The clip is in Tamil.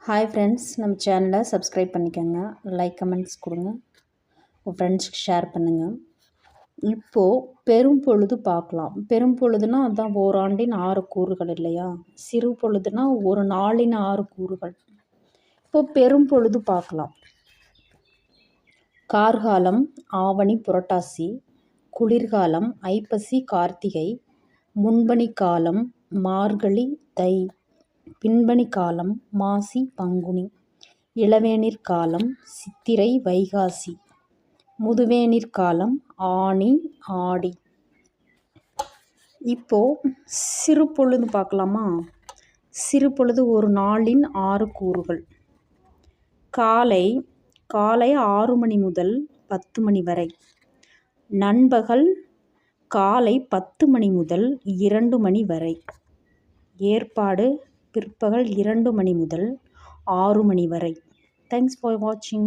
ஹாய் ஃப்ரெண்ட்ஸ், நம்ம சேனலை சப்ஸ்கிரைப் பண்ணிக்கோங்க. லைக் கமெண்ட்ஸ் கொடுங்க, உங்கள் ஃப்ரெண்ட்ஸ்க்கு ஷேர் பண்ணுங்கள். இப்போது பெரும் பொழுது பார்க்கலாம். பெரும் பொழுதுனா அதுதான் ஓராண்டின் 6 கூறுகள் இல்லையா? சிறு பொழுதுனா ஒரு நாளின் 6 கூறுகள். இப்போது பெரும் பொழுது பார்க்கலாம். கார்காலம் ஆவணி புரட்டாசி, குளிர்காலம் ஐப்பசி கார்த்திகை, முன்பனி காலம் மார்கழி தை, பின்பனி காலம் மாசி பங்குனி, இளவேனிற் காலம் சித்திரை வைகாசி, முதுவேனிற் காலம் ஆனி ஆடி. இப்போது சிறு பொழுது பார்க்கலாமா? சிறு பொழுது ஒரு நாளின் 6 கூறுகள். காலை 6 மணி முதல் 10 மணி வரை. நண்பகல் காலை 10 மணி முதல் 2 மணி வரை. ஏற்பாடு பிற்பகல் 2 மணி முதல் 6 மணி வரை. தேங்க்ஸ் ஃபார் வாட்சிங்.